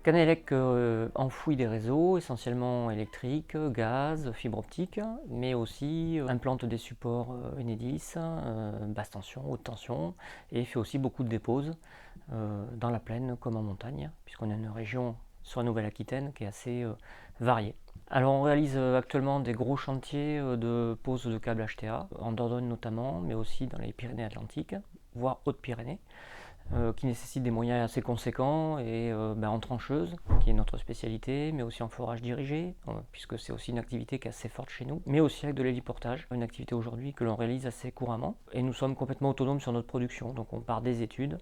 Canelec enfouit des réseaux, essentiellement électriques, gaz, fibre optique, mais aussi implante des supports Enedis, basse tension, haute tension, et fait aussi beaucoup de déposes dans la plaine comme en montagne, puisqu'on a une région sur la Nouvelle-Aquitaine qui est assez variée. Alors on réalise actuellement des gros chantiers de pose de câbles HTA, en Dordogne notamment, mais aussi dans les Pyrénées-Atlantiques, voire Hautes-Pyrénées. Qui nécessite des moyens assez conséquents et en trancheuse, qui est notre spécialité, mais aussi en forage dirigé, puisque c'est aussi une activité qui est assez forte chez nous, mais aussi avec de l'héliportage, une activité aujourd'hui que l'on réalise assez couramment. Et nous sommes complètement autonomes sur notre production, donc on part des études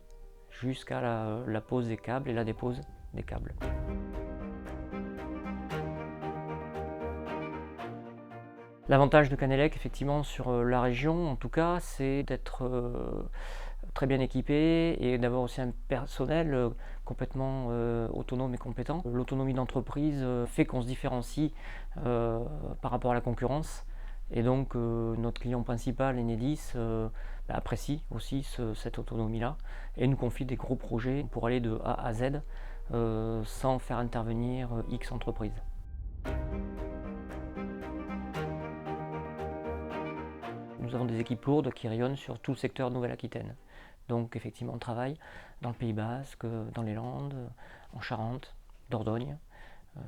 jusqu'à la pose des câbles et la dépose des câbles. L'avantage de Canelec, effectivement, sur la région, en tout cas, c'est d'être très bien équipé et d'avoir aussi un personnel complètement autonome et compétent. L'autonomie d'entreprise fait qu'on se différencie par rapport à la concurrence. Et donc notre client principal, Enedis, apprécie aussi cette autonomie-là et nous confie des gros projets pour aller de A à Z sans faire intervenir X entreprises. Nous avons des équipes lourdes qui rayonnent sur tout le secteur Nouvelle-Aquitaine. Donc effectivement on travaille dans le Pays Basque, dans les Landes, en Charente, Dordogne,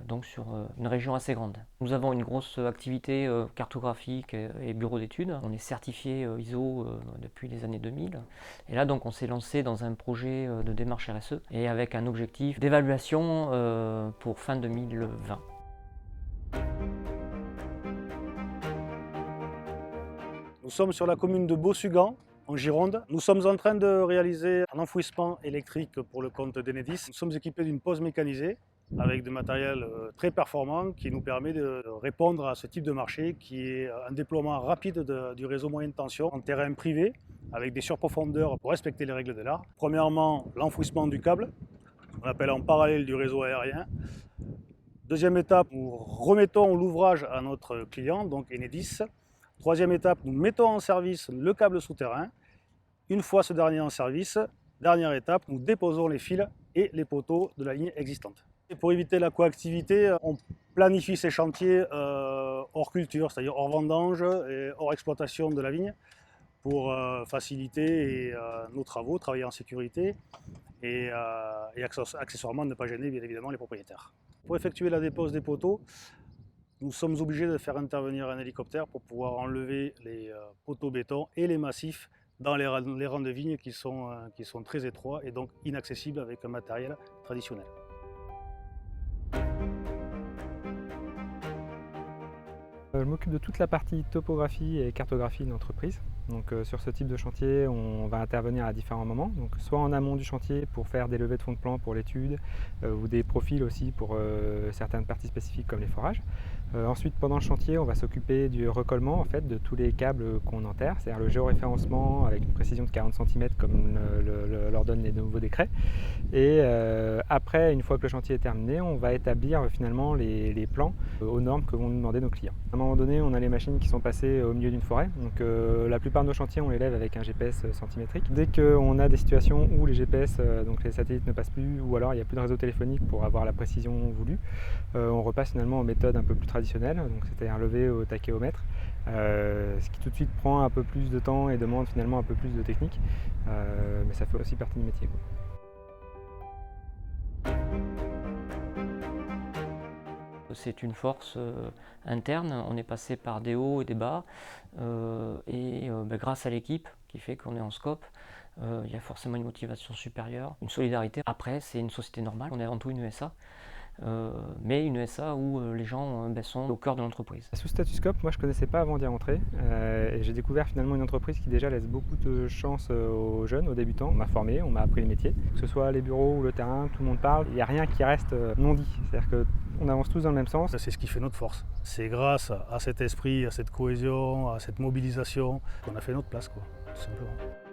donc sur une région assez grande. Nous avons une grosse activité cartographique et bureau d'études. On est certifié ISO depuis les années 2000. Et là donc on s'est lancé dans un projet de démarche RSE et avec un objectif d'évaluation pour fin 2020. Nous sommes sur la commune de Bossugan, en Gironde. Nous sommes en train de réaliser un enfouissement électrique pour le compte d'Enedis. Nous sommes équipés d'une pose mécanisée avec du matériel très performant qui nous permet de répondre à ce type de marché qui est un déploiement rapide du réseau moyenne tension en terrain privé avec des surprofondeurs pour respecter les règles de l'art. Premièrement, l'enfouissement du câble, on appelle en parallèle du réseau aérien. Deuxième étape, nous remettons l'ouvrage à notre client, donc Enedis. Troisième étape, nous mettons en service le câble souterrain. Une fois ce dernier en service, dernière étape, nous déposons les fils et les poteaux de la ligne existante. Et pour éviter la coactivité, on planifie ces chantiers hors culture, c'est-à-dire hors vendange et hors exploitation de la vigne, pour faciliter nos travaux, travailler en sécurité et accessoirement ne pas gêner bien évidemment les propriétaires. Pour effectuer la dépose des poteaux, nous sommes obligés de faire intervenir un hélicoptère pour pouvoir enlever les poteaux béton et les massifs dans les rangs de vignes qui sont très étroits et donc inaccessibles avec un matériel traditionnel. Je m'occupe de toute la partie topographie et cartographie de l'entreprise. Donc sur ce type de chantier, on va intervenir à différents moments. Donc soit en amont du chantier pour faire des levées de fond de plan pour l'étude ou des profils aussi pour certaines parties spécifiques comme les forages. Ensuite, pendant le chantier, on va s'occuper du recollement en fait, de tous les câbles qu'on enterre, c'est-à-dire le géoréférencement avec une précision de 40 cm comme l'ordonnent les nouveaux décrets. Et après, une fois que le chantier est terminé, on va établir finalement les plans aux normes que vont nous demander nos clients. À un moment donné, on a les machines qui sont passées au milieu d'une forêt. Donc la plupart de nos chantiers, on les lève avec un GPS centimétrique. Dès qu'on a des situations où les GPS, donc les satellites ne passent plus, ou alors il n'y a plus de réseau téléphonique pour avoir la précision voulue, on repasse finalement aux méthodes un peu plus traditionnelles, donc c'est-à-dire lever au tachéomètre, ce qui tout de suite prend un peu plus de temps et demande finalement un peu plus de technique, mais ça fait aussi partie du métier, quoi. C'est une force interne, on est passé par des hauts et des bas, grâce à l'équipe qui fait qu'on est en scope, il y a forcément une motivation supérieure, une solidarité. Après, c'est une société normale, on est avant tout une SA, mais une SA où les gens sont au cœur de l'entreprise. Sous Statuscope, moi je ne connaissais pas avant d'y rentrer et j'ai découvert finalement une entreprise qui déjà laisse beaucoup de chance aux jeunes, aux débutants. On m'a formé, on m'a appris le métier, que ce soit les bureaux ou le terrain, tout le monde parle, il n'y a rien qui reste non dit, c'est-à-dire qu'on avance tous dans le même sens. C'est ce qui fait notre force. C'est grâce à cet esprit, à cette cohésion, à cette mobilisation qu'on a fait notre place, quoi, tout simplement.